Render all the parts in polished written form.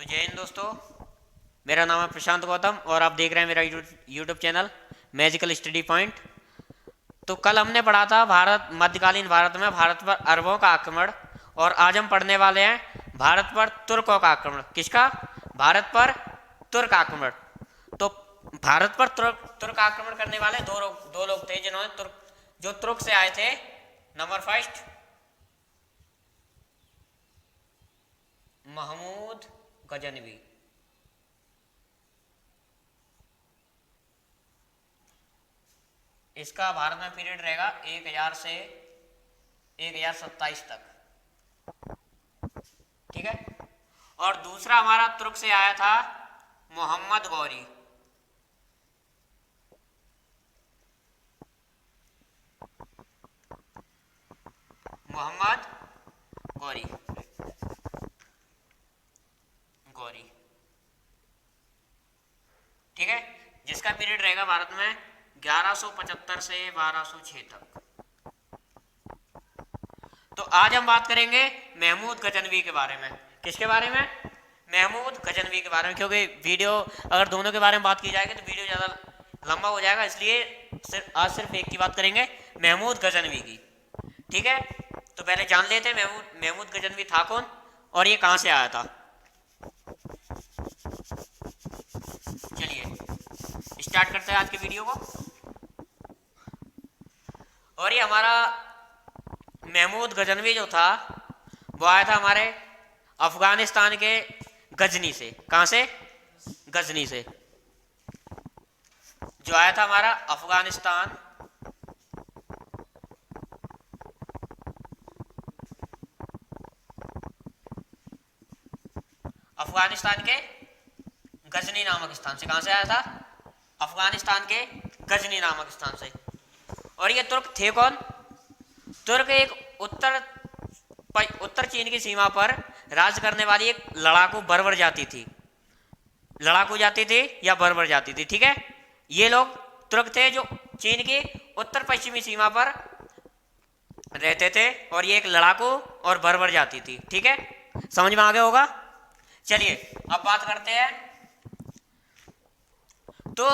तो जय हिंद दोस्तों। मेरा नाम है प्रशांत गौतम और आप देख रहे हैं मेरा YouTube channel magical study point. तो कल हमने पढ़ा था मध्यकालीन भारत में भारत पर अरबों का आक्रमण, और आज हम पढ़ने वाले हैं भारत पर तुर्कों का आक्रमण। किसका? भारत पर तुर्क आक्रमण। तो भारत पर तुर्क आक्रमण करने वाले दो लोग थे जिन्होंने तुर्क से आए थे। Number first, Mahmud Ghaznavi. इसका भारत में पीरियड रहेगा 1000 से 1027 तक। ठीक है। और दूसरा हमारा तुर्क से आया था मोहम्मद गौरी। मोहम्मद गौरी गौरी ठीक है, जिसका पीरियड रहेगा भारत में 1175 से 1206 तक। तो आज हम बात करेंगे महमूद गजनवी के बारे में। किसके बारे में? महमूद गजनवी के बारे में, क्योंकि वीडियो अगर दोनों के बारे में बात की जाएगी तो वीडियो ज़्यादा लंबा हो जाएगा, इसलिए आज सिर्फ एक की बात करेंगे, महमूद गजनवी की। ठीक है, तो पहले जान लेते हैं महमूद गजनवी था कौन और ये कहाँ से आया था। चलिए स्टार्ट करते हैं आज के वीडियो को। और ये हमारा महमूद गजनवी जो था वो आया था हमारे अफगानिस्तान के गजनी से। कहाँ से? गजनी से। जो आया था हमारा अफगानिस्तान के गजनी नामक स्थान से। कहां से आया था? अफगानिस्तान के गजनी नामक स्थान से। और ये तुर्क थे कौन? तुर्क एक उत्तर चीन की सीमा पर राज करने वाली एक लड़ाकू बर्बर जाति थी। लड़ाकू जाति थी या बर्बर जाति थी। ठीक है, ये लोग तुर्क थे जो चीन की उत्तर पश्चिमी सीमा पर रहते थे, और ये एक लड़ाकू और बर्बर जाति थी। ठीक है, समझ में आ गया होगा। चलिए अब बात करते हैं। तो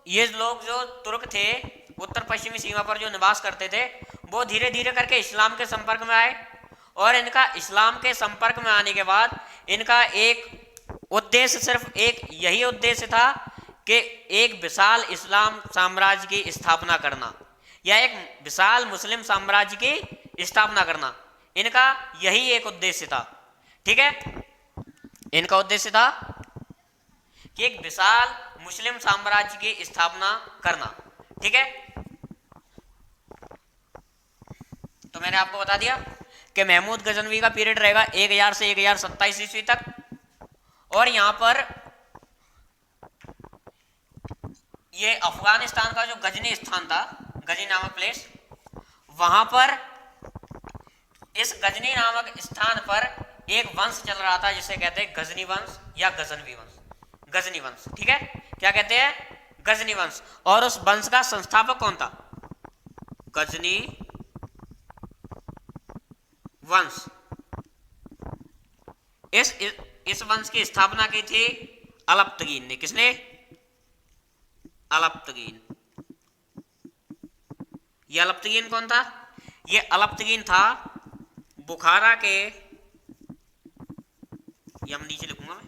ये लोग जो तुर्क थे उत्तर पश्चिमी सीमा पर जो निवास करते थे, वो धीरे धीरे करके इस्लाम के संपर्क में आए, और इनका इस्लाम के संपर्क में आने के बाद इनका एक उद्देश्य, सिर्फ एक यही उद्देश्य था कि एक विशाल इस्लाम साम्राज्य की स्थापना करना, या एक विशाल मुस्लिम साम्राज्य की स्थापना करना। इनका यही एक उद्देश्य था। ठीक है, इनका उद्देश्य था कि एक विशाल मुस्लिम साम्राज्य की स्थापना करना। ठीक है, तो मैंने आपको बता दिया कि महमूद गजनवी का पीरियड रहेगा 1000 से 1027 ईस्वी तक। और यहां पर ये अफगानिस्तान का जो गजनी स्थान था, गजनी नामक प्लेस, वहां पर इस गजनी नामक स्थान पर एक वंश चल रहा था जिसे कहते हैं गजनी वंश या गजनवी वंश। गजनी वंश, ठीक है, क्या कहते हैं? गजनी वंश। और उस वंश का संस्थापक कौन था? गजनी वंश। इस वंश की स्थापना की थी अलप्तगीन ने। किसने? अलप्तगीन। ये अलप्तगीन कौन था? ये अलप्तगीन था बुखारा के, ये हम नीचे लिखूंगा मैं,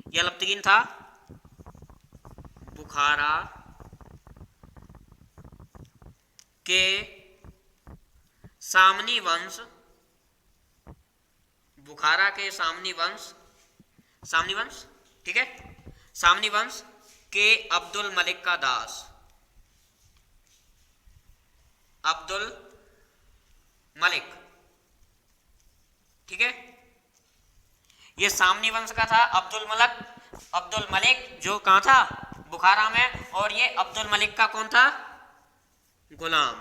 ये अलप्तगीन था बुखारा के सामनी वंश, बुखारा के सामनी वंश, ठीक है, सामनी वंश के अब्दुल मलिक का दास, अब्दुल मलिक। ठीक है, ये सामनी वंश का था अब्दुल मलिक, जो कहां था? बुखारा में। और ये अब्दुल मलिक का कौन था? गुलाम।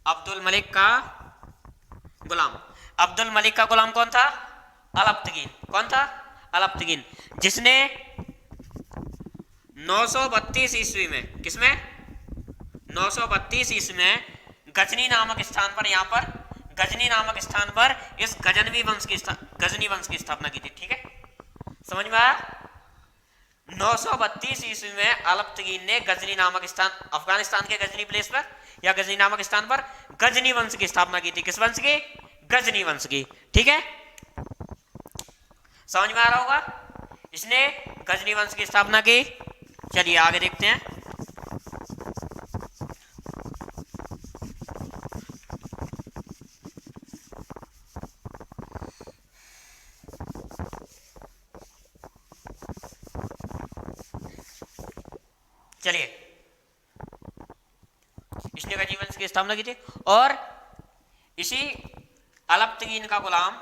अब्दुल मलिक का गुलाम। अब्दुल मलिक का गुलाम कौन था? अलप्तगीन। कौन था? अलप्तगीन, जिसने 932 ईस्वी में, किसमें? 932 ईस्वी में गजनी नामक स्थान पर, यहां पर गजनी नामक स्थान पर इस गजनवी वंश की गजनी वंश की स्थापना की थी। ठीक है, समझ में आया। 932 ईस्वी में अलपतगीन ने गजनी नामक स्थान, अफगानिस्तान के गजनी प्लेस पर या गजनी नामक स्थान पर गजनी वंश की स्थापना की थी। किस वंश की? गजनी वंश की। ठीक है, समझ में आ रहा होगा। इसने गजनी वंश की स्थापना की। चलिए आगे देखते हैं। चलिए, इसने गजनी वंश की स्थापना की थी और इसी अलपतगीन का गुलाम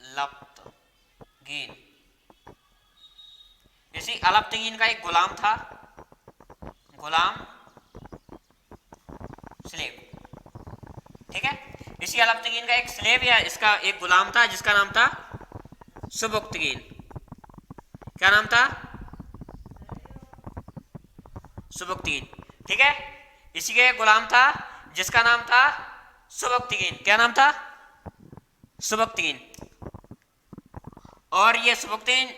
अलपतगीन, इसी अलपतगीन का एक गुलाम था, गुलाम स्लेव। ठीक है, इसी अलपतगीन का एक स्लेव या इसका एक गुलाम था जिसका नाम था सुबुक्तगीन। क्या नाम था? सुबुक्तगीन। ठीक है, इसी के गुलाम था जिसका नाम था सुबुक्तगीन। क्या नाम था? सुबुक्तगीन। और ये सुबुक्तगीन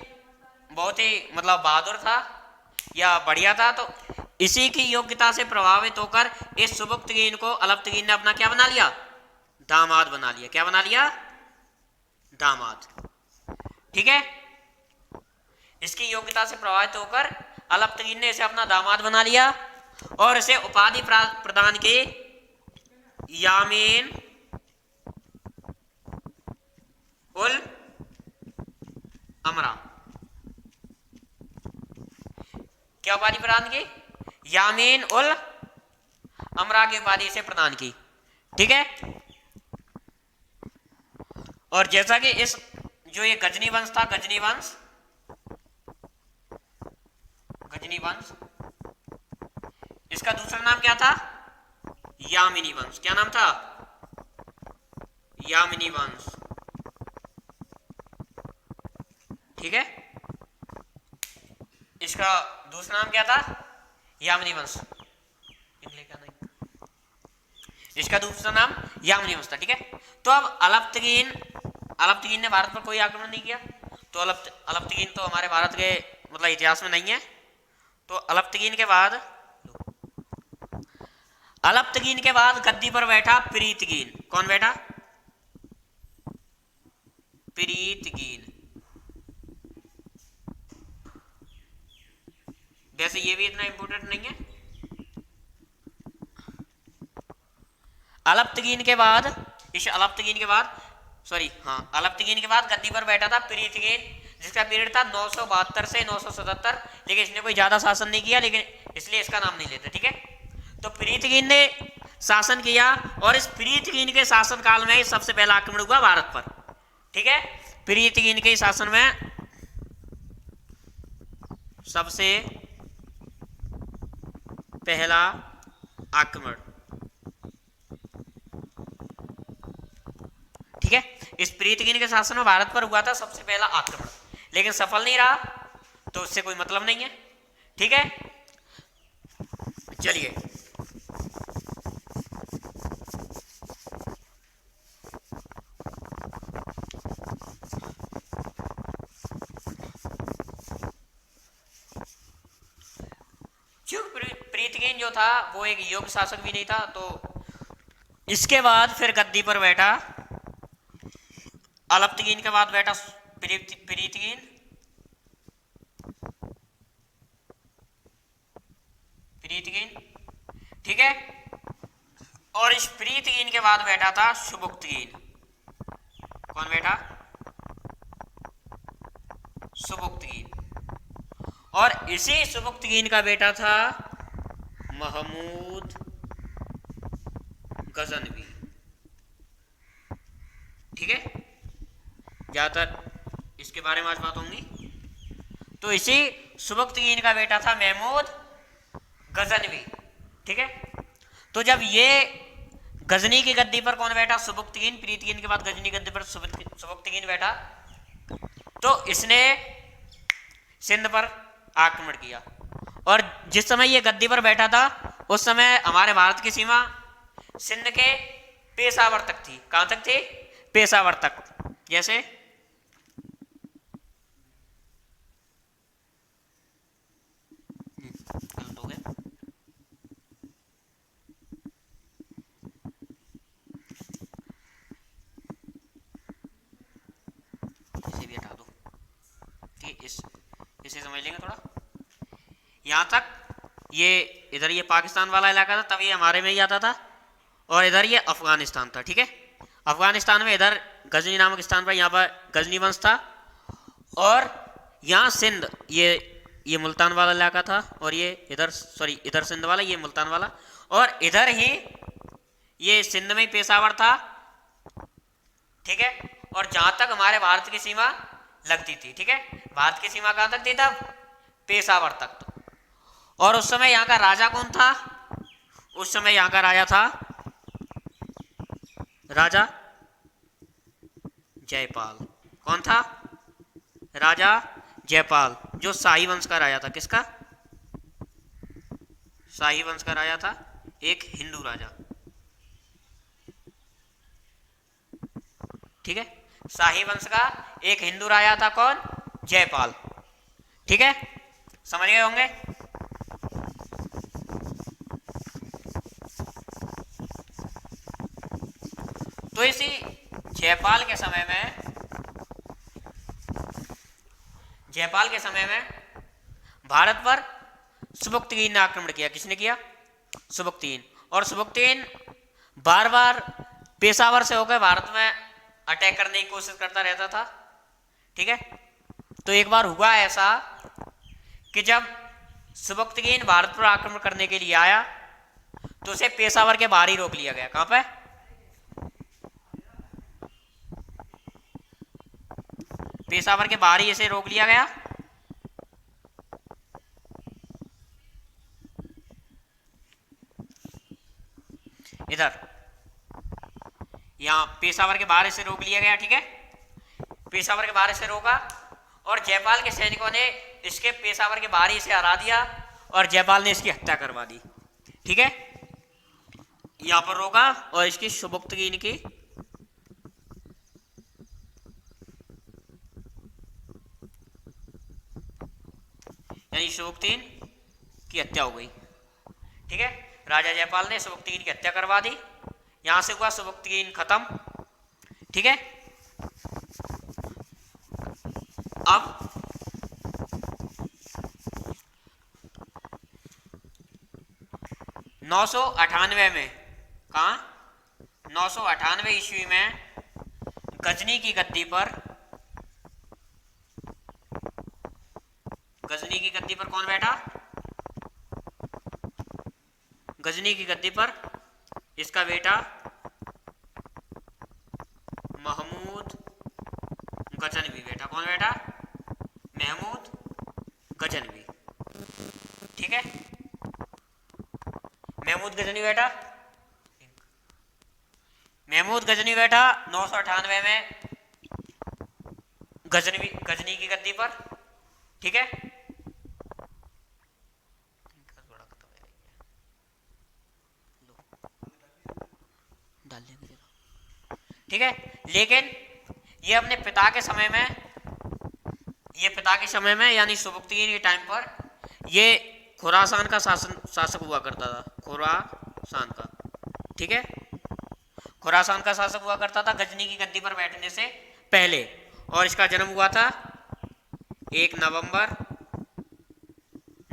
बहुत ही मतलब बहादुर था या बढ़िया था, तो इसी की योग्यता से प्रभावित होकर इस सुबुक्तगीन को अलपतगीन ने अपना क्या बना लिया? दामाद बना लिया। क्या बना लिया? दामाद। ठीक है, इसकी योग्यता से प्रभावित होकर अलपतगीन ने इसे अपना दामाद बना लिया और इसे उपाधि प्रदान की यामीन उल अमरा। क्या उपाधि प्रदान की? यामीन उल अमरा की उपाधि से प्रदान की। ठीक है, और जैसा कि इस जो ये गजनी वंश था, गजनी वंश इसका दूसरा नाम क्या था? यामिनी वंश। क्या नाम था? यामिनी वंश। ठीक है, इसका दूसरा नाम क्या था? यामिनी वंश। इसका दूसरा नाम यामिनी वंश था। ठीक है, तो अब अलपतगीन ने भारत पर कोई आक्रमण नहीं किया, तो अलपतगीन तो हमारे भारत के मतलब इतिहास में नहीं है। तो अलपतगीन के बाद गद्दी पर बैठा प्रीतगीन। कौन बैठा? प्रीतगीन। वैसे ये भी इतना इंपॉर्टेंट नहीं है। अलपतगीन के बाद अलपतगीन के बाद गद्दी पर बैठा था प्रीतगीन, जिसका पीरियड था 972 से 977। लेकिन इसने कोई ज्यादा शासन नहीं किया, लेकिन इसलिए इसका नाम नहीं लेते। ठीक है, तो प्रीतगीन ने शासन किया और इस प्रीतगीन के शासन काल में ही सबसे पहला आक्रमण हुआ भारत पर। ठीक है, प्रीतगीन के शासन में सबसे पहला आक्रमण। ठीक है, इस प्रीतगीन के शासन में भारत पर हुआ था सबसे पहला आक्रमण, लेकिन सफल नहीं रहा, तो उससे कोई मतलब नहीं है। ठीक है, चलिए प्रीतगीन जो था वो एक योग्य शासक भी नहीं था, तो इसके बाद फिर गद्दी पर बैठा अलपतगीन के बाद बैठा प्रीतगीन। ठीक है, और इस प्रीतगीन के बाद बैठा था सुबुक्तगीन। कौन बैठा? सुबुक्तगीन। और इसी सुबुक्तगीन का बेटा था महमूद गजनवी। ठीक है, ज्यादातर इसके बारे में आज बात होंगी। तो इसी सुबुक्तगीन का बेटा था महमूद गजनवी। ठीक है, तो जब ये गजनी की गद्दी पर कौन बैठा? सुबुक्तगीन। प्रीतगीन के बाद गजनी गद्दी पर सुबुक्तगीन बैठा, तो इसने सिंध पर आक्रमण किया। और जिस समय ये गद्दी पर बैठा था उस समय हमारे भारत की सीमा सिंध के पेशावर तक थी। कहां तक थी? पेशावर तक। जैसे गलत हो गया, इसे भी हटा दो, ठीक, इसे समझ लेंगे थोड़ा। यहां तक ये इधर ये पाकिस्तान वाला इलाका था, तब ये हमारे में ही आता था, और इधर ये अफगानिस्तान था। ठीक है, अफगानिस्तान में इधर गजनी नामक स्थान पर, यहाँ पर गजनी वंश था, और यहाँ सिंध ये मुल्तान वाला इलाका था, और ये इधर सॉरी इधर सिंध वाला, ये मुल्तान वाला, और इधर ही ये सिंध में ही पेशावर था। ठीक है, और जहां तक हमारे भारत की सीमा लगती थी, ठीक है, भारत की सीमा कहां तक थी तब? पेशावर तक। और उस समय यहाँ का राजा कौन था? उस समय यहाँ का राजा था राजा जयपाल। कौन था? राजा जयपाल, जो शाही वंश का राजा था। किसका? शाही वंश का राजा था, एक हिंदू राजा। ठीक है, शाही वंश का एक हिंदू राजा था। कौन? जयपाल। ठीक है, समझ गए होंगे। तो इसी जयपाल के समय में भारत पर सुबुक्तगीन ने आक्रमण किया। किसने किया? सुबुक्तगीन। और सुबुक्तगीन बार बार पेशावर से होकर भारत में अटैक करने की कोशिश करता रहता था। ठीक है, तो एक बार हुआ ऐसा कि जब सुबुक्तगीन भारत पर आक्रमण करने के लिए आया तो उसे पेशावर के बाहर ही रोक लिया गया। कहां पे? पेशावर के बाहर ही इसे रोक लिया गया। इधर यहां पेशावर के बाहर इसे रोक लिया गया। ठीक है, पेशावर के बाहर इसे रोका, और जयपाल के सैनिकों ने इसके पेशावर के बाहर ही इसे हरा दिया, और जयपाल ने इसकी हत्या करवा दी। ठीक है, यहां पर रोका और इसकी सुबुक्तगीन की यानी सुबुक्तगीन की हत्या हो गई। ठीक है, राजा जयपाल ने सुबुक्तगीन की हत्या करवा दी। यहां से हुआ सुबुक्तगीन खत्म। ठीक है, अब 998 में, कहा 998 ईस्वी में गजनी की गद्दी पर कौन बैठा? गजनी की गद्दी पर इसका बेटा महमूद गजनवी बैठा। कौन बैठा? महमूद गजनवी। ठीक है, महमूद गजनी बैठा। महमूद गजनी बैठा 998 में गजनी की गद्दी पर। ठीक है, ठीक है, लेकिन ये अपने पिता के समय में यानी सुबुक्तगीन के टाइम पर ये खुरासान का शासक हुआ करता था। खुरासान का, ठीक है, खुरासान का शासक हुआ करता था गजनी की गद्दी पर बैठने से पहले। और इसका जन्म हुआ था 1 नवंबर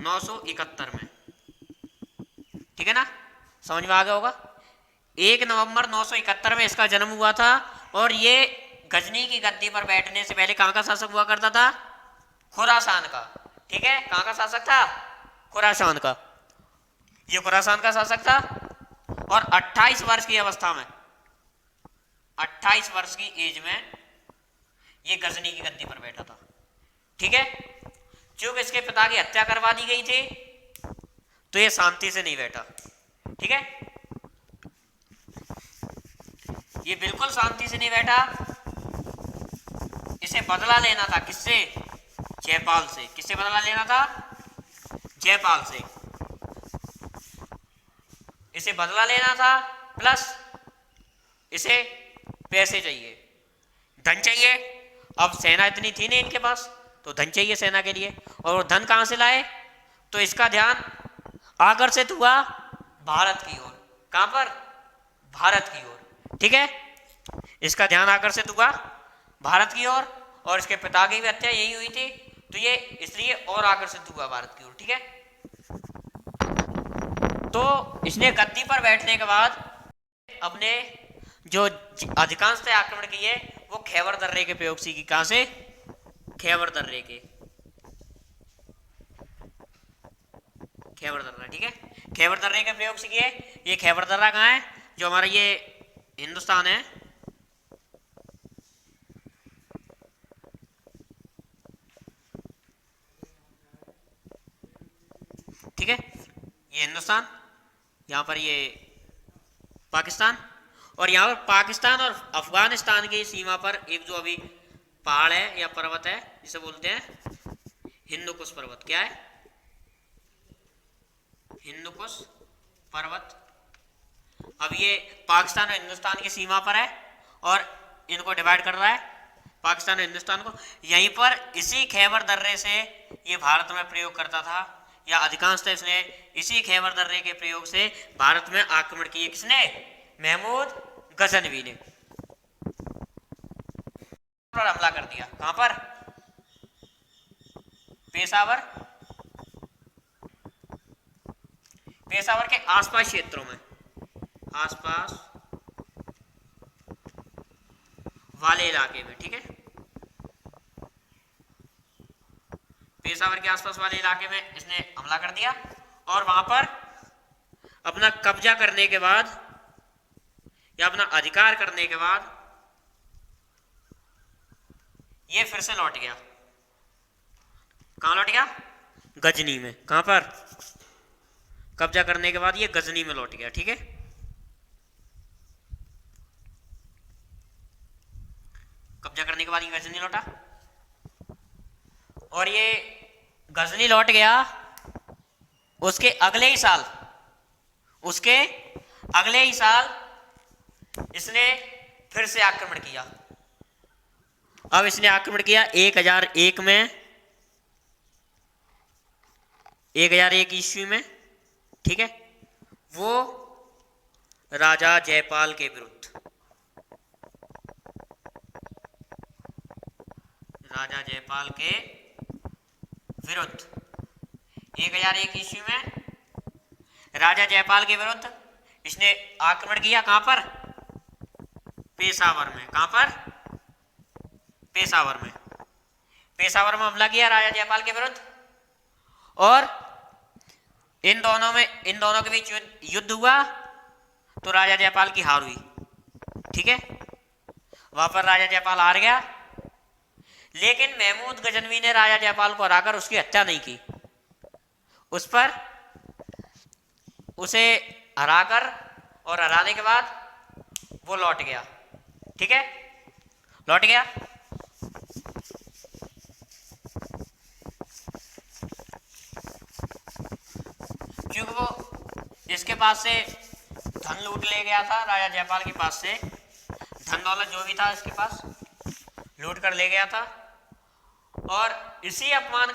971 में। ठीक है ना, समझ में आ गया होगा। 1 नवंबर 971 में इसका जन्म हुआ था, और ये गजनी की गद्दी पर बैठने से पहले कहां का शासक हुआ करता था? खुरासान का। ठीक है, कहां का शासक था? खुरासान का। ये खुरासान का शासक था, और 28 वर्ष की अवस्था में, 28 वर्ष की एज में ये गजनी की गद्दी पर बैठा था। ठीक है, चूंकि इसके पिता की हत्या करवा दी गई थी तो ये शांति से नहीं बैठा। ठीक है, ये बिल्कुल शांति से नहीं बैठा। इसे बदला लेना था। किससे? जयपाल से। किससे बदला लेना था? जयपाल से। इसे बदला लेना था, प्लस इसे पैसे चाहिए, धन चाहिए। अब सेना इतनी थी नहीं इनके पास, तो धन चाहिए सेना के लिए, और वो धन कहाँ से लाए? तो इसका ध्यान आकर्षित हुआ भारत की ओर। कहाँ पर? भारत की ओर, ठीक है। इसका ध्यान आकर्षित हुआ भारत की ओर, और इसके पिता की भी हत्या यही हुई थी, तो ये इसलिए और आकर्षित हुआ भारत की ओर, ठीक है। तो इसने गद्दी पर बैठने के बाद अपने जो अधिकांशतः आक्रमण किए वो खैबर दर्रे के प्रयोग से की। कहां से? खैबर दर्रे के, खैबर दर्रा, ठीक है। खैबर दर्रे के प्रयोग से किए। ये खैबर दर्रा कहाँ है? जो हमारा ये हिंदुस्तान है, ठीक है, ये हिंदुस्तान, यहाँ पर ये पाकिस्तान, और यहाँ पर पाकिस्तान और अफगानिस्तान की सीमा पर एक जो अभी पहाड़ है या पर्वत है जिसे बोलते हैं हिंदुकुश पर्वत। क्या है? हिंदुकुश पर्वत। अब ये पाकिस्तान और हिंदुस्तान की सीमा पर है, और इनको डिवाइड कर रहा है पाकिस्तान और हिंदुस्तान को। यहीं पर इसी खैबर दर्रे से ये भारत में प्रयोग करता था, या अधिकांशतः इसने इसी खैबर दर्रे के प्रयोग से भारत में आक्रमण किए। किसने? महमूद गजनवी ने पर हमला कर दिया। कहां पर? पेशावर, पेशावर के आसपास क्षेत्रों में, आसपास वाले इलाके में, ठीक है। पेशावर के आसपास वाले इलाके में इसने हमला कर दिया, और वहां पर अपना कब्जा करने के बाद या अपना अधिकार करने के बाद ये फिर से लौट गया। कहां लौट गया? गजनी में। कहां पर? कब्जा करने के बाद ये गजनी में लौट गया, ठीक है। कब्जा करने के बाद ये गजनी लौटा, और ये गजनी लौट गया। उसके अगले ही साल, उसके अगले ही साल इसने फिर से आक्रमण किया। अब इसने आक्रमण किया 1001 में, 1001 ईस्वी में, ठीक है। वो राजा जयपाल के विरुद्ध, राजा जयपाल के विरुद्ध 1001 ईस्वी में राजा जयपाल के विरुद्ध इसने आक्रमण किया। कहां पर? पेशावर में। कहां पर? पेशावर में। पेशावर में हमला किया राजा जयपाल के विरुद्ध, और इन दोनों के बीच युद्ध हुआ, तो राजा जयपाल की हार हुई, ठीक है। वहां पर राजा जयपाल हार गया, लेकिन महमूद गजनवी ने राजा जयपाल को हराकर उसकी हत्या नहीं की। उस पर उसे हराकर और हराने के बाद वो लौट गया, ठीक है, लौट गया। क्योंकि वो इसके पास से धन लूट ले गया था, राजा जयपाल के पास से धन दौलत जो भी था इसके पास लूट कर ले गया था, और इसी अपमान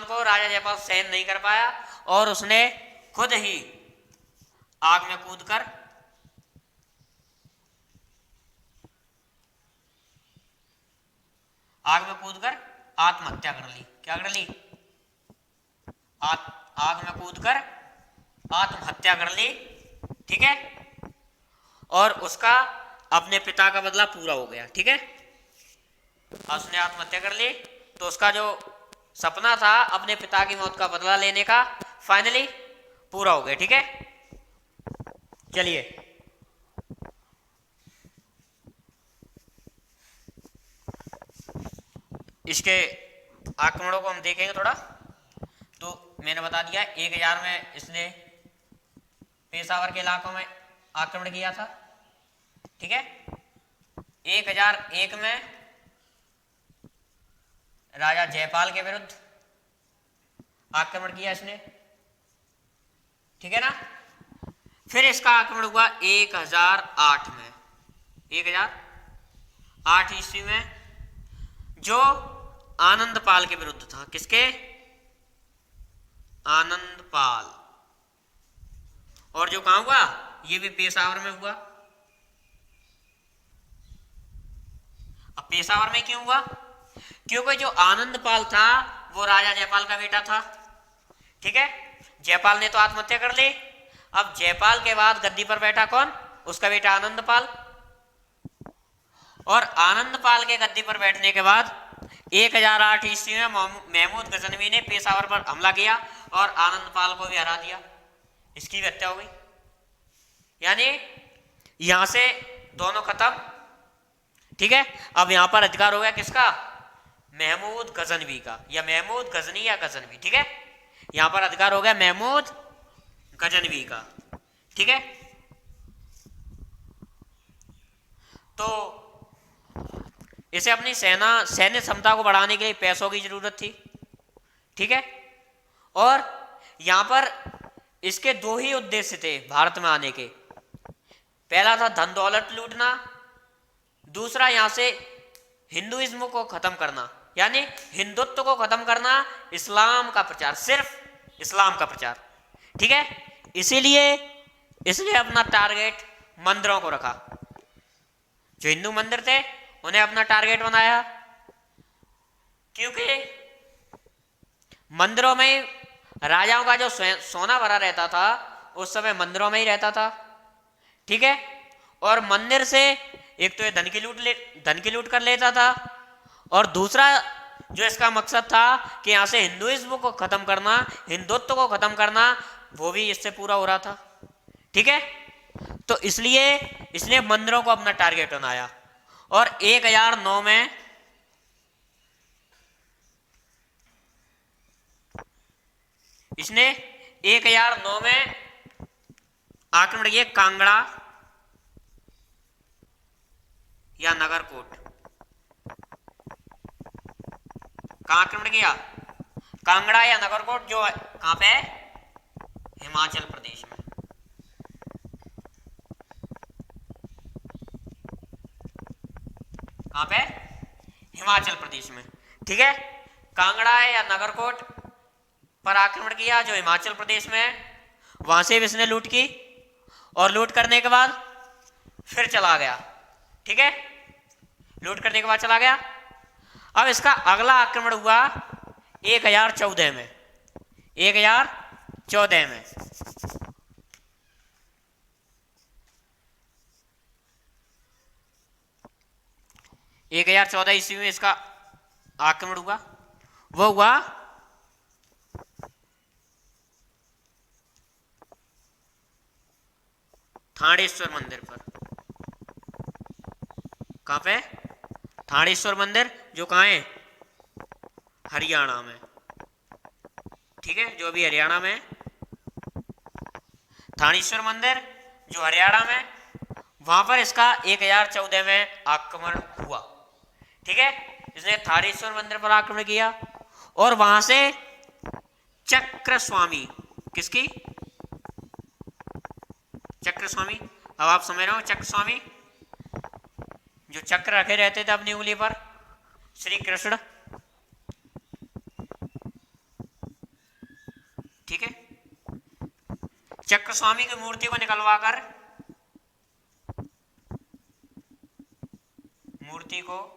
को राजा जयपाल सहन नहीं कर पाया, और उसने खुद ही आग में कूदकर आत्महत्या कर ली। क्या कर ली? आग में कूदकर आत्महत्या कर ली, ठीक है। और उसका अपने पिता का बदला पूरा हो गया, ठीक है। उसने आत्महत्या कर ली, तो उसका जो सपना था अपने पिता की मौत का बदला लेने का, फाइनली पूरा हो गया, ठीक है। चलिए, इसके आक्रमणों को हम देखेंगे थोड़ा। तो मैंने बता दिया 1000 में इसने पेशावर के इलाकों में आक्रमण किया था, ठीक है। 1001 में राजा जयपाल के विरुद्ध आक्रमण किया इसने, ठीक है ना। फिर इसका आक्रमण हुआ 1008 में, 1008 ईस्वी में, जो आनंदपाल के विरुद्ध था। किसके? आनंदपाल। और जो कहां हुआ? ये भी पेशावर में हुआ। अब पेशावर में क्यों हुआ? क्योंकि जो आनंदपाल था वो राजा जयपाल का बेटा था। ठीक है, जयपाल ने तो आत्महत्या कर ली। अब जयपाल के बाद गद्दी पर बैठा कौन? उसका बेटा आनंदपाल। और आनंदपाल के गद्दी पर बैठने के बाद 1008 ईस्वी में महमूद गजनवी ने पेशावर पर हमला किया और आनंदपाल को भी हरा दिया। इसकी भी हत्या हो गई। यानी यहां से दोनों खत्म। ठीक है, अब यहां पर अधिकार हो गया किसका? महमूद गजनवी का, या महमूद गजनी या गजनवी। ठीक है, यहां पर अधिकार हो गया महमूद गजनवी का। ठीक है, तो इसे अपनी सैन्य क्षमता को बढ़ाने के लिए पैसों की जरूरत थी। ठीक है, और यहां पर इसके दो ही उद्देश्य थे भारत में आने के। पहला था धन दौलत लूटना, दूसरा यहां से हिंदुइज्म को खत्म करना, यानी हिंदुत्व को खत्म करना, इस्लाम का प्रचार, सिर्फ इस्लाम का प्रचार। ठीक है, इसीलिए इसने अपना टारगेट मंदिरों को रखा। जो हिंदू मंदिर थे उन्हें अपना टारगेट बनाया, क्योंकि मंदिरों में राजाओं का जो सोना भरा रहता था उस समय मंदिरों में ही रहता था। ठीक है, और मंदिर से एक तो ये धन की लूट कर लेता था, और दूसरा जो इसका मकसद था कि यहां से हिंदुइज्म को खत्म करना, हिंदुत्व को खत्म करना, वो भी इससे पूरा हो रहा था। ठीक है, तो इसलिए इसने मंदिरों को अपना टारगेट बनाया। और 1009 में इसने 1009 में आक्रमण किया कांगड़ा या नगरकोट। कहां आक्रमण किया? कांगड़ा या नगरकोट, जो कहां पे है? हिमाचल प्रदेश में। कहां पे? हिमाचल प्रदेश में। ठीक है, कांगड़ा या नगरकोट पर आक्रमण किया जो हिमाचल प्रदेश में है। वहां से भी इसने लूट की, और लूट करने के बाद फिर चला गया। ठीक है, लूट करने के बाद चला गया। अब इसका अगला आक्रमण हुआ 1014 में, 1014 में। एक 1014 ईस्वी में इसका आक्रमण हुआ। वो हुआ थानेश्वर मंदिर पर। कहां पे? थानेश्वर मंदिर, जो कहां है? हरियाणा में। ठीक है, जो अभी हरियाणा में, थानेश्वर मंदिर जो हरियाणा में, वहां पर इसका 1014 में आक्रमण हुआ। ठीक है, इसने थानेश्वर मंदिर पर आक्रमण किया, और वहां से चक्र स्वामी, किसकी? चक्र स्वामी। अब आप समझ रहे हो, चक्र स्वामी जो चक्र रखे रहते थे अपनी उंगली पर, श्री कृष्ण। ठीक है, चक्र स्वामी की मूर्ति को निकलवाकर, मूर्ति को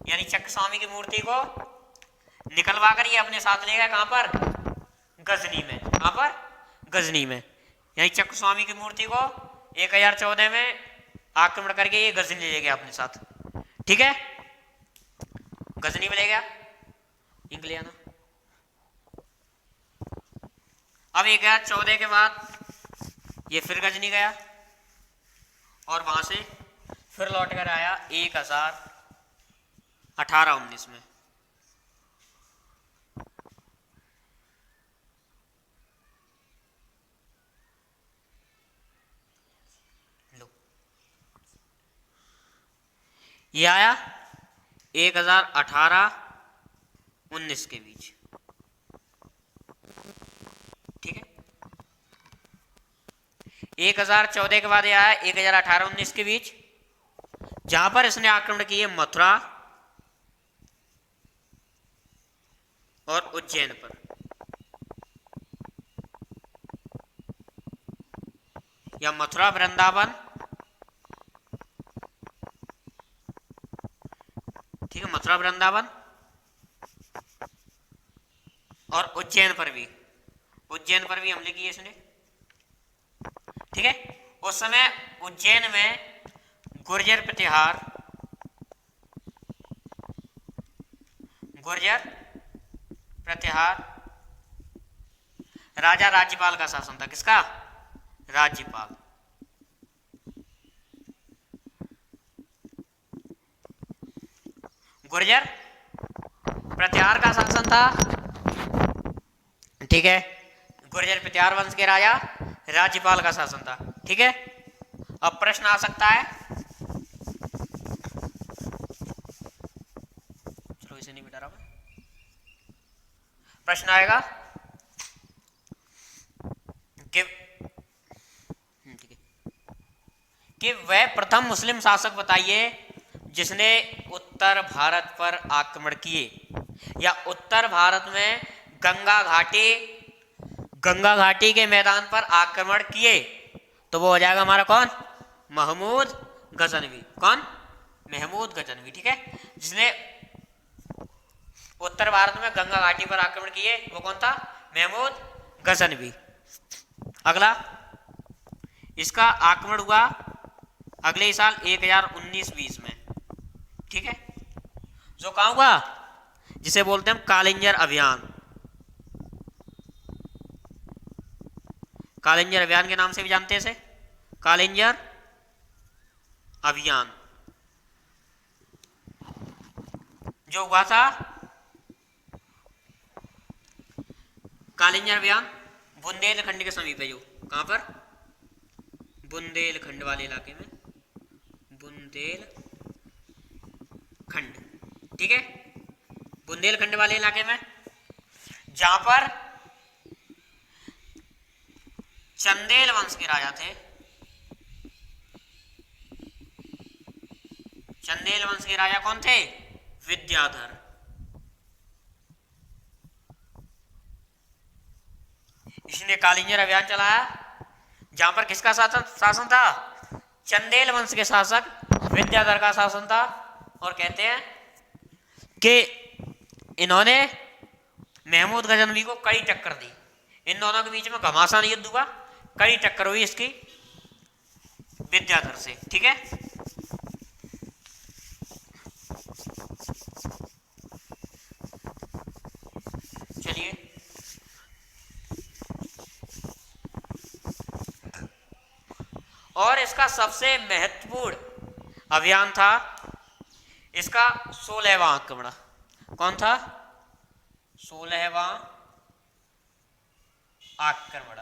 यानी चक्र स्वामी की मूर्ति को निकलवाकर ये अपने साथ ले गया। कहां पर? गजनी में। कहां पर? गजनी में। यानी चक्र स्वामी की मूर्ति को 1014 में आक्रमण करके ये गजनी ले गया अपने साथ। ठीक है, गजनी में ले गया, इंग्लिया ना। अब 1014 के बाद ये फिर गजनी गया, और वहां से फिर लौट कर आया 1018-19 में। लो, ये आया 1018-19 के बीच। ठीक है, 1014 के बाद ये आया 1018-19 के बीच, जहां पर इसने आक्रमण किए मथुरा और उज्जैन पर। या मथुरा वृंदावन, ठीक है, मथुरा वृंदावन और उज्जैन पर भी, उज्जैन पर भी हमले किए इसने, ठीक है। उस समय उज्जैन में गुर्जर प्रतिहार, गुर्जर प्रतिहार राजा राज्यपाल का शासन था। किसका? राज्यपाल। गुर्जर प्रतिहार का शासन था, ठीक है। गुर्जर प्रतिहार वंश के राजा राज्यपाल का शासन था, ठीक है। अब प्रश्न आ सकता है, चलो इसे नहीं बिठा रहा, प्रश्न आएगा कि कि वह प्रथम मुस्लिम शासक बताइए जिसने उत्तर भारत पर आक्रमण किए, या उत्तर भारत में गंगा घाटी के मैदान पर आक्रमण किए। तो वो हो जाएगा हमारा कौन? महमूद गजनवी। कौन? महमूद गजनवी, ठीक है। जिसने उत्तर भारत में गंगा घाटी पर आक्रमण किए वो कौन था? महमूद गजनवी। अगला, इसका आक्रमण हुआ अगले साल 1019-20 में, ठीक है। जो कहाँ हुआ? जिसे बोलते हैं हम कालिंजर अभियान। कालिंजर अभियान के नाम से भी जानते हैं इसे, कालिंजर अभियान जो हुआ था। कालिंजर अभियान बुंदेलखंड के समीप है, जो कहां पर? बुंदेलखंड वाले इलाके में, बुंदेलखंड, ठीक है, बुंदेलखंड वाले इलाके में, जहां पर चंदेल वंश के राजा थे। चंदेल वंश के राजा कौन थे? विद्याधर। इसने कालिंजर अभियान चलाया, जहां पर किसका शासन था? चंदेल वंश के शासक विद्याधर का शासन था। और कहते हैं कि इन्होंने महमूद गजनवी को कड़ी टक्कर दी। इन दोनों के बीच में घमासान युद्ध हुआ, कड़ी टक्कर हुई इसकी विद्याधर से, ठीक है। चलिए, और इसका सबसे महत्वपूर्ण अभियान था इसका 16वां आक्रमण। कौन था? 16वां आक्रमण।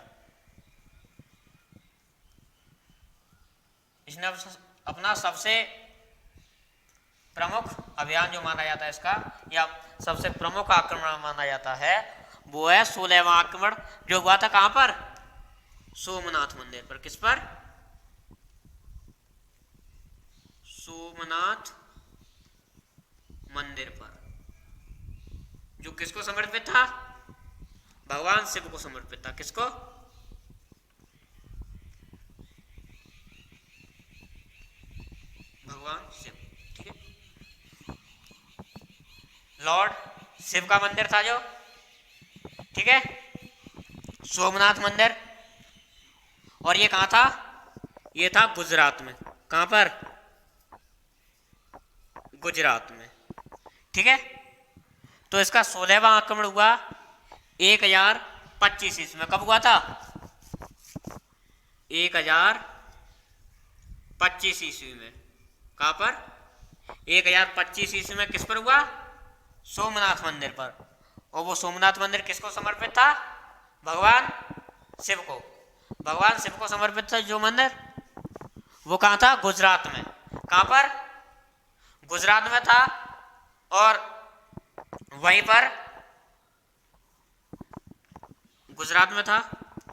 इसने अपना सबसे प्रमुख अभियान जो माना जाता है इसका, या सबसे प्रमुख आक्रमण माना जाता है, वो है 16वां आक्रमण, जो हुआ था कहां पर? सोमनाथ मंदिर पर। किस पर? सोमनाथ मंदिर पर, जो किसको समर्पित था? भगवान शिव को समर्पित था। किसको? भगवान शिव, ठीक है। लॉर्ड शिव का मंदिर था जो, ठीक है, सोमनाथ मंदिर। और ये कहां था? ये था गुजरात में। कहां पर? गुजरात में, ठीक है। तो इसका 16वां आक्रमण हुआ 1025 ईस्वी में। कब हुआ था? 1025 ईस्वी में। कहां पर? 1025 ईस्वी में। किस पर हुआ? सोमनाथ मंदिर पर। और वो सोमनाथ मंदिर किसको समर्पित था? भगवान शिव को। भगवान शिव को समर्पित था जो मंदिर, वो कहां था? गुजरात में। कहां पर? गुजरात में था। और वहीं पर गुजरात में था,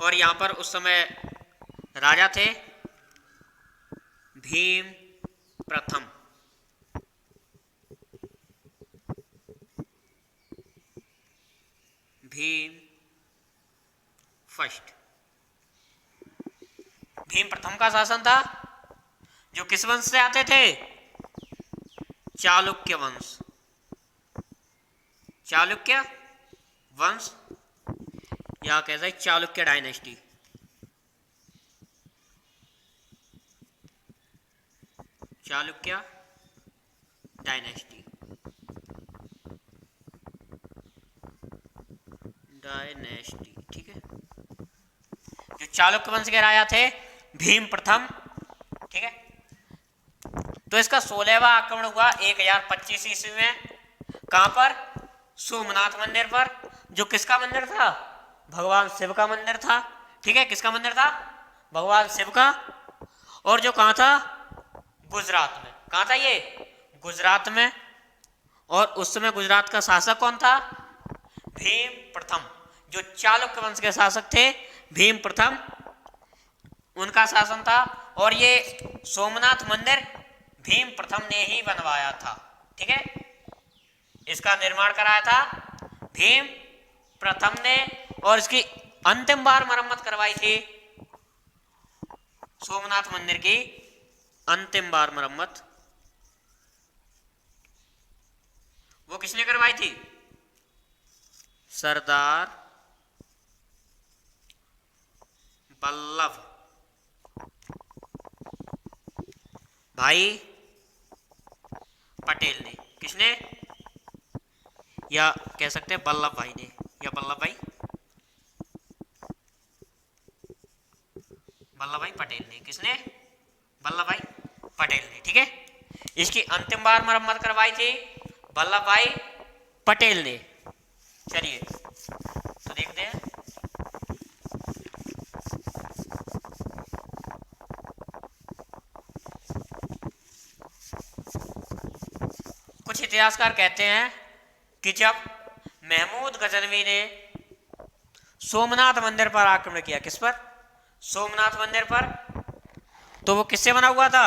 और यहां पर उस समय राजा थे भीम प्रथम। भीम फर्स्ट। भीम प्रथम का शासन था जो किस वंश से आते थे? चालुक्य वंश। चालुक्य वंश या कहते हैं Chalukya dynasty. Chalukya dynasty. Dynasty, ठीक है। जो चालुक्य वंश के राजा थे भीम प्रथम, ठीक है। तो इसका 16वां आक्रमण हुआ 1025 ईस्वी में। कहां पर? सोमनाथ मंदिर पर, जो किसका मंदिर था? भगवान शिव का मंदिर था, ठीक है। किसका मंदिर था? भगवान शिव का। और जो कहां था? गुजरात में। कहां था ये? गुजरात में। और उस समय गुजरात का शासक कौन था? भीम प्रथम। जो चालुक्य वंश के शासक थे भीम प्रथम, उनका शासन था। और ये सोमनाथ मंदिर भीम प्रथम ने ही बनवाया था, ठीक है। इसका निर्माण कराया था भीम प्रथम ने। और इसकी अंतिम बार मरम्मत करवाई थी सोमनाथ मंदिर की अंतिम बार मरम्मत वो किसने करवाई थी? सरदार वल्लभ भाई पटेल ने। किसने? या कह सकते हैं वल्लभ भाई ने, या वल्लभ भाई पटेल ने। किसने? वल्लभ भाई पटेल ने, ठीक है। इसकी अंतिम बार मरम्मत करवाई थी वल्लभ भाई पटेल ने। चलिए तो देखते हैं। कुछ इतिहासकार कहते हैं कि जब महमूद गजनवी ने सोमनाथ मंदिर पर आक्रमण किया, किस पर? सोमनाथ मंदिर पर, तो वो किससे बना हुआ था?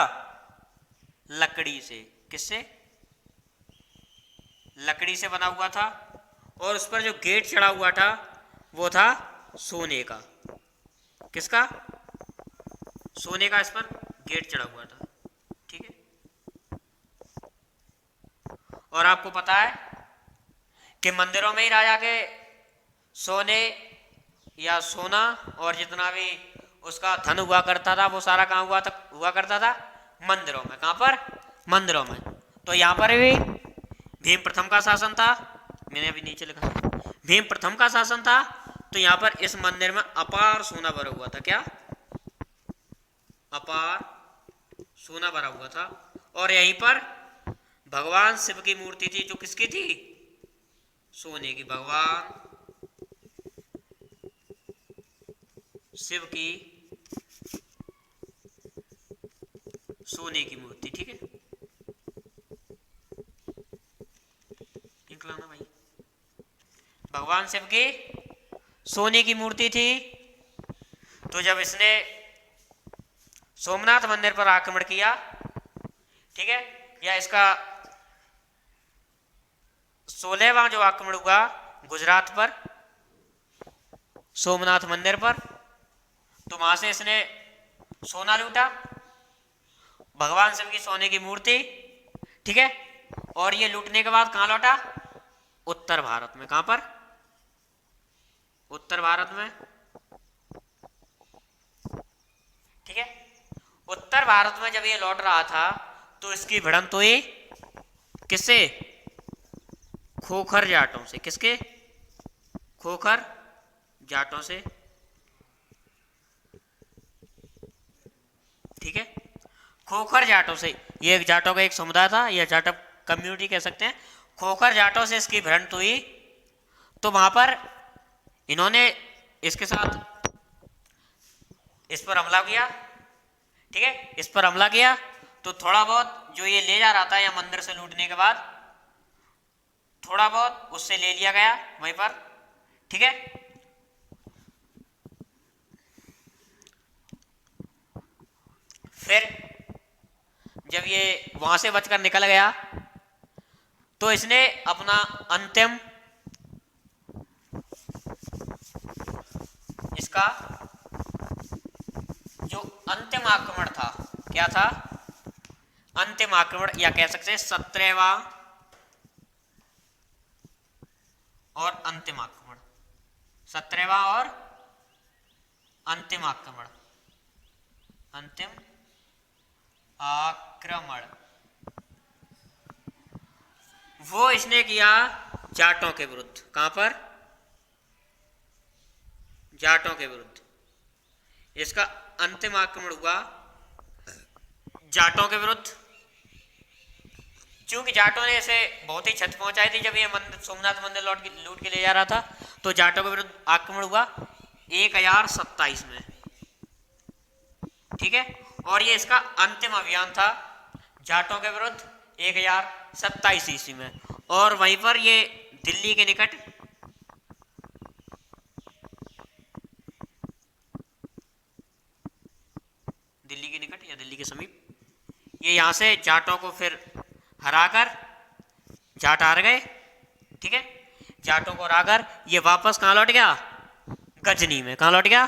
लकड़ी से। किससे? लकड़ी से बना हुआ था। और उस पर जो गेट चढ़ा हुआ था वो था सोने का। किसका? सोने का इस पर गेट चढ़ा हुआ था, ठीक है। और आपको पता है कि मंदिरों में ही राजा के सोने या सोना और जितना भी उसका धन हुआ करता था वो सारा कहाँ हुआ करता था? मंदिरों में। कहां पर? मंदिरों में। तो यहां पर भी भीम प्रथम का शासन था। मैंने अभी नीचे लिखा भीम प्रथम का शासन था। तो यहां पर इस मंदिर में अपार सोना भरा हुआ था। क्या? अपार सोना भरा हुआ था। और यहीं पर भगवान शिव की मूर्ति थी, जो किसकी थी? सोने की। भगवान शिव की सोने की मूर्ति, ठीक है। निकला ना भाई? भगवान शिव की सोने की मूर्ति थी। तो जब इसने सोमनाथ मंदिर पर आक्रमण किया, ठीक है, या इसका 16वां जो आक्रमण हुआ गुजरात पर सोमनाथ मंदिर पर, तो वहां से इसने सोना लूटा, भगवान शिव की सोने की मूर्ति, ठीक है। और ये लूटने के बाद कहां लौटा? उत्तर भारत में। कहां पर? उत्तर भारत में, ठीक है। उत्तर भारत में जब ये लौट रहा था तो इसकी भिड़ंत हुई किससे? खोखर जाटों से। किसके? खोखर जाटों से, ठीक है। खोखर जाटों से, ये जाटों का एक समुदाय था, यह जाट कम्युनिटी कह सकते हैं। खोखर जाटों से इसकी भिड़ंत हुई। तो वहां पर इन्होंने इसके साथ इस पर हमला किया, ठीक है। इस पर हमला किया तो थोड़ा बहुत जो ये ले जा रहा था या मंदिर से लूटने के बाद थोड़ा बहुत उससे ले लिया गया वहीं पर, ठीक है। फिर जब ये वहां से बचकर निकल गया तो इसने अपना अंतिम, इसका जो अंतिम आक्रमण था, क्या था? अंतिम आक्रमण, या कह सकते हैं 17वां और अंतिम आक्रमण, 17वां और अंतिम आक्रमण, अंतिम आक्रमण वो इसने किया जाटों के विरुद्ध। कहां पर? जाटों के विरुद्ध। इसका अंतिम आक्रमण हुआ जाटों के विरुद्ध। क्योंकि जाटों ने इसे बहुत ही क्षति पहुंचाई थी जब ये मंदिर, सोमनाथ मंदिर लूट के ले जा रहा था, तो जाटों के विरुद्ध आक्रमण हुआ 1027 में। ठीक है, और ये इसका अंतिम अभियान था जाटों के विरुद्ध 1027 ईस्वी में। और वहीं पर ये दिल्ली के निकट, या दिल्ली के समीप, ये यहां से जाटों को फिर हराकर जाट हार गए। ठीक है, जाटों को हराकर ये वापस कहां लौट गया? गजनी में। कहां लौट गया?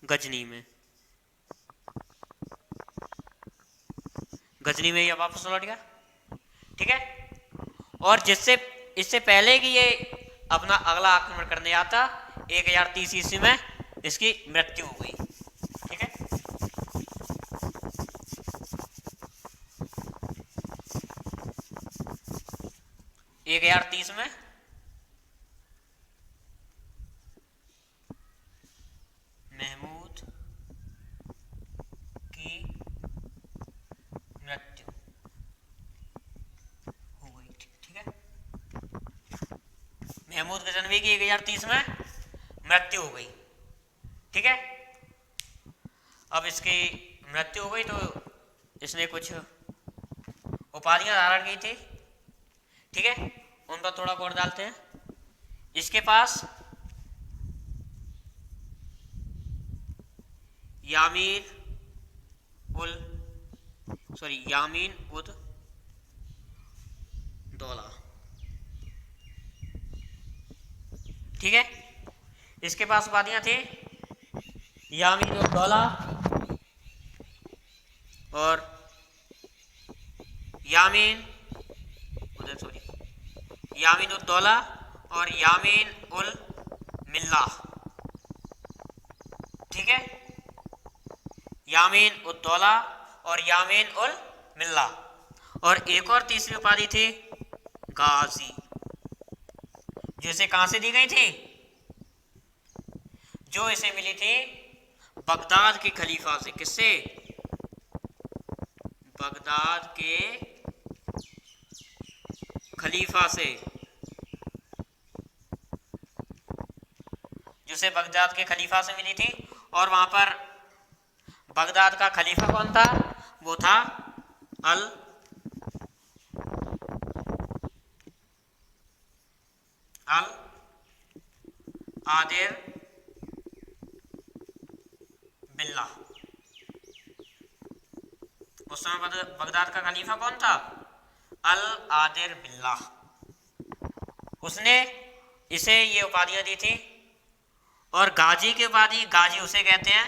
गजनी में। गजनी में ये वापस लौट गया। ठीक है, और इससे पहले कि ये अपना अगला आक्रमण करने आता 1030 ईस्वी में इसकी मृत्यु हो गई। ठीक है, 1030 में महमूद की मृत्यु हो गई। ठीक है, महमूद गजनवी की 1030 में मृत्यु हो गई। ठीक है, अब इसकी मृत्यु हो गई तो इसने कुछ उपाधियां धारण की थी। ठीक है, उन पर थोड़ा गौर डालते हैं। इसके पास यामीन उद दौला। ठीक है, इसके पास उपाधियां थी यामीन उद दौला और यामीन उद दौला और यामीन उल मिल्ला। ठीक है, यामीन उद दौला और यामीन उल मिल्ला। और एक और तीसरी उपाधि थी गाजी, जो इसे कहां से दी गई थी? जो इसे मिली थी बगदाद के खलीफा से। किससे? बगदाद के खलीफा से, जिसे बगदाद के खलीफा से मिली थी। और वहां पर बगदाद का खलीफा कौन था? वो था अल आदिर बिल्ला। उस समय बगदाद का खलीफा कौन था? अल आदिर बिल्ला। उसने इसे ये उपाधियां दी थी। और गाजी की उपाधि, गाजी उसे कहते हैं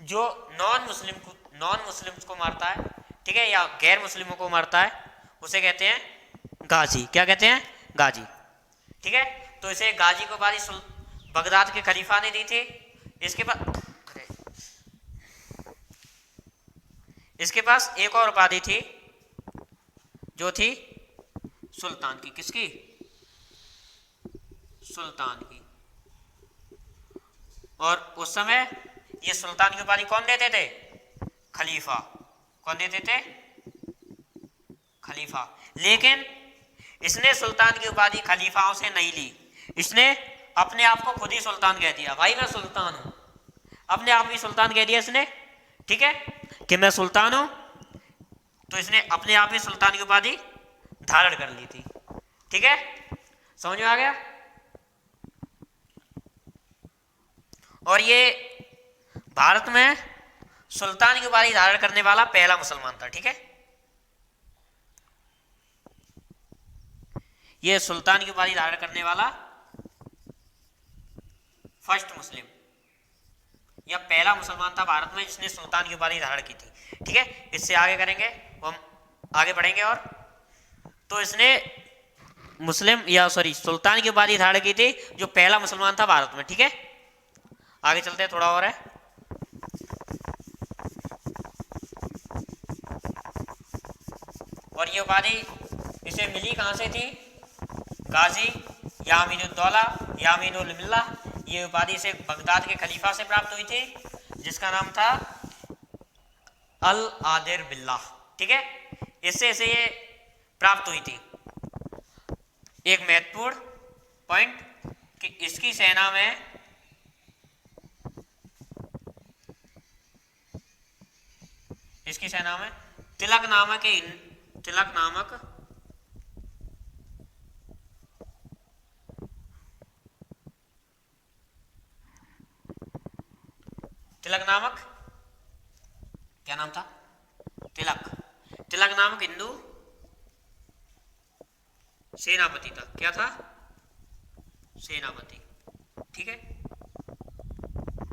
जो नॉन मुस्लिम्स को मारता है। ठीक है, या गैर मुस्लिमों को मारता है, उसे कहते हैं गाजी। क्या कहते हैं? गाजी। ठीक है, तो इसे गाजी की उपाधि बगदाद के खलीफा ने दी थी। इसके पास एक और उपाधि थी जो थी सुल्तान की। किसकी? सुल्तान की। और उस समय ये सुल्तान की उपाधि कौन देते थे? खलीफा। कौन देते थे? खलीफा। लेकिन इसने सुल्तान की उपाधि खलीफाओं से नहीं ली। इसने अपने आप को खुद ही सुल्तान कह दिया। भाई मैं सुल्तान हूं, अपने आप ही सुल्तान कह दिया इसने। ठीक है, कि मैं सुल्तान हूं, तो इसने अपने आप ही सुल्तान की उपाधि धारण कर ली थी। ठीक है, समझ में आ गया? और ये भारत में सुल्तान की उपाधि धारण करने वाला पहला मुसलमान था। ठीक है, ये सुल्तान की उपाधि धारण करने वाला फर्स्ट मुस्लिम या पहला मुसलमान था भारत में जिसने सुल्तान की उपाधि धारण की थी। ठीक है, इससे आगे करेंगे, हम आगे बढ़ेंगे। और तो इसने मुस्लिम या सॉरी सुल्तान की उपाधि धारण की थी जो पहला मुसलमान था भारत में। ठीक है, आगे चलते हैं, थोड़ा और है। और ये उपाधि इसे मिली कहां से थी? गाजी यामीनुद्दौला यामीनुल मिल्ला, ये उपाधि इसे बगदाद के खलीफा से प्राप्त हुई थी जिसका नाम था अल आदिर बिल्लाह। ठीक है, इससे इसे ये प्राप्त हुई थी। एक महत्वपूर्ण पॉइंट कि इसकी सेना में तिलक नामक क्या नाम था? तिलक नामक हिंदू सेनापति था। क्या था? सेनापति। ठीक है,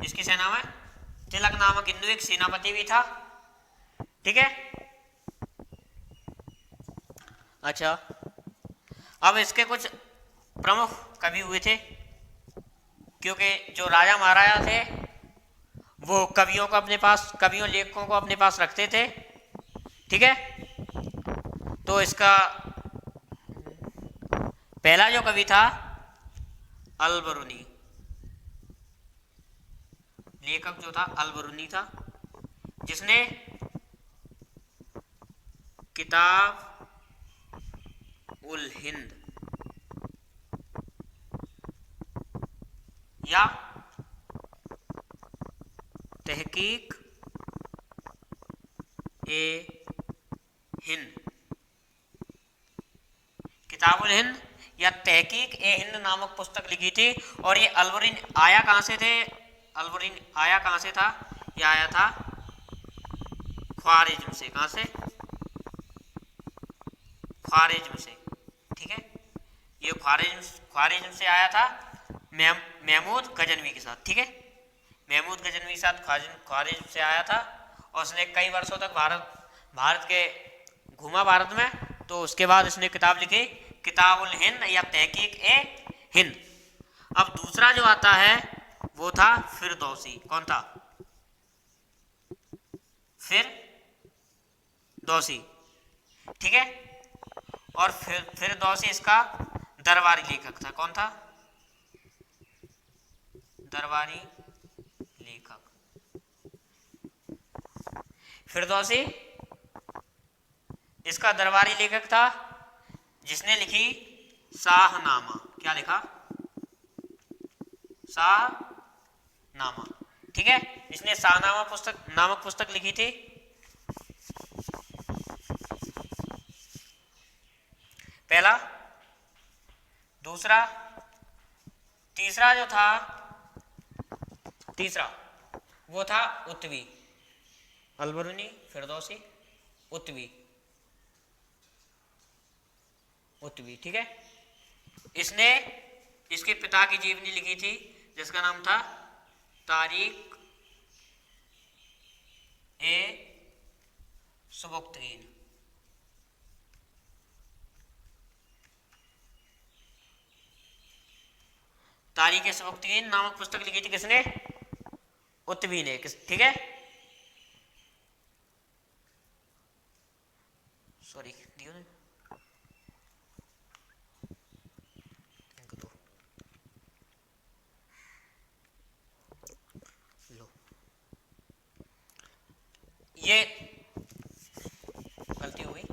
इसकी सेना में तिलक नामक हिंदू एक सेनापति भी था। ठीक है, अच्छा, अब इसके कुछ प्रमुख कवि हुए थे क्योंकि जो राजा महाराजा थे वो कवियों को अपने पास, कवियों लेखकों को अपने पास रखते थे। ठीक है, तो इसका पहला जो कवि था अलबरूनी, लेखक जो था अलबरूनी था, जिसने किताब उल हिंद या तहकीक ए हिंद, किताब उल हिंद या तहकीक ए हिंद नामक पुस्तक लिखी थी। और ये अलबरूनी आया कहां से थे? अलबरूनी आया कहां से था? यह आया था ख्वारिज्म से। कहां से? ख्वारिज्म से। ठीक है, ये ख्वारिज्म से आया था महमूद गजनवी के साथ। ठीक है, महमूद गजनवी के साथ ख्वारिज्म से आया था और उसने कई वर्षों तक भारत के घूमा भारत में। तो उसके बाद इसने किताब लिखी किताब उल हिंद या तहकीक ए हिंद। अब दूसरा जो आता है वो था फिरदौसी। कौन था? फिरदौसी। ठीक है, और फिरदौसी इसका दरबारी लेखक था। कौन था? दरबारी लेखक। फिरदौसी इसका दरबारी लेखक था जिसने लिखी शाहनामा। क्या लिखा? शाहनामा। ठीक है, इसने शाहनामा नामक पुस्तक लिखी थी। पहला, दूसरा, तीसरा जो था, तीसरा वो था उत्वी। अलबरूनी, फिरदौसी, उत्वी। ठीक है, इसने इसके पिता की जीवनी लिखी थी जिसका नाम था तारीख ए सुबुक्तगीन। तारीख ए सुबुक्तगीन नामक पुस्तक लिखी थी किसने? उत्वी ने। ठीक है, सॉरी दियो ने। ये गलती हो गई।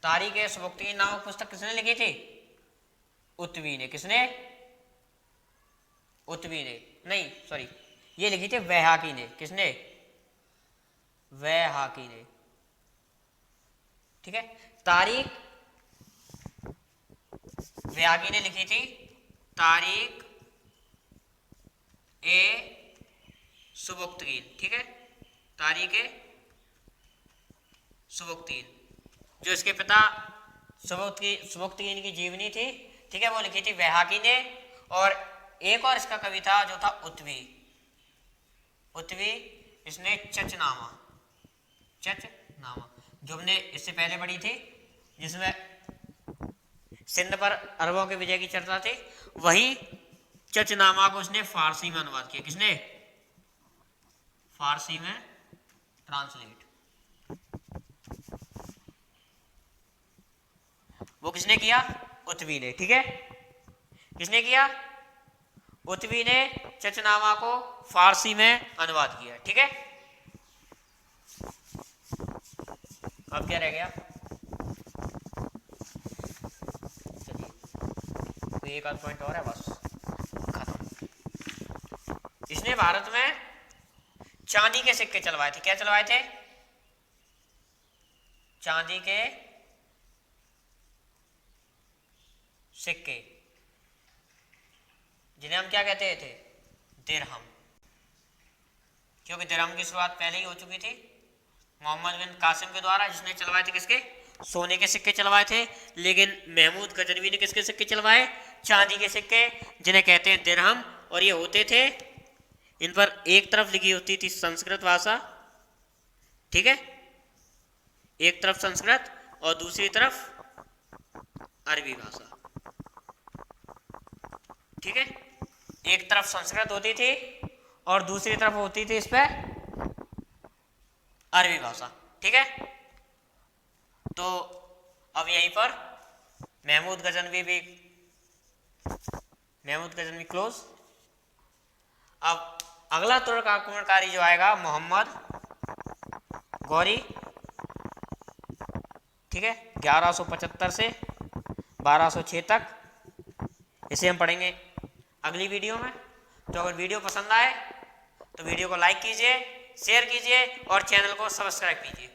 तारीख ए सुबुक्तगीन नामक पुस्तक किसने लिखी थी? उत्वी ने। किसने? उत्वी ने नहीं, सॉरी, ये लिखी थी वैहाकी ने। किसने? वैहाकी ने। ठीक है, तारीख वैहाकी ने लिखी थी तारिक ए सुबुक्तगीन, ठीक है, तारिक ए सुबुक्तगीन, जो इसके पिता सुबुक्तगीन की जीवनी थी, ठीक है, वो लिखी थी बैहाकी ने। और एक और इसका कवि था जो था उत्वी, इसने चचनामा जो हमने इससे पहले पढ़ी थी, जिसमें सिंध पर अरबों के विजय की चर्चा थी, वही चचनामा को उसने फारसी में अनुवाद किया। किसने? फारसी में ट्रांसलेट। वो किसने किया? उत्वी ने, ठीक है। किसने किया? उत्वी ने चचनामा को फारसी में अनुवाद किया, ठीक है। अब क्या रह गया? चलिए तो एक आध पॉइंट और है, बस खत्म। इसने भारत में चांदी के सिक्के चलवाए थे। क्या चलवाए थे? चांदी के सिक्के, जिन्हें हम क्या कहते थे? दिरहम, क्योंकि दिरहम की शुरुआत पहले ही हो चुकी थी मोहम्मद बिन कासिम के द्वारा, जिसने चलवाए थे किसके? सोने के सिक्के चलवाए थे। लेकिन महमूद गजनवी ने किसके सिक्के चलवाए? चांदी के सिक्के, जिन्हें कहते हैं दिरहम। और ये होते थे, इन पर एक तरफ लिखी होती थी संस्कृत भाषा, ठीक है, एक तरफ संस्कृत और दूसरी तरफ अरबी भाषा, ठीक है। एक तरफ संस्कृत होती थी और दूसरी तरफ होती थी इस पे अरबी भाषा, ठीक है। तो अब यहीं पर महमूद गजनवी क्लोज। अब अगला तुर्क आक्रमणकारी जो आएगा, मोहम्मद गौरी, ठीक है, 1175 से 1206 तक। इसे हम पढ़ेंगे अगली वीडियो में। तो अगर वीडियो पसंद आए तो वीडियो को लाइक कीजिए, शेयर कीजिए और चैनल को सब्सक्राइब कीजिए।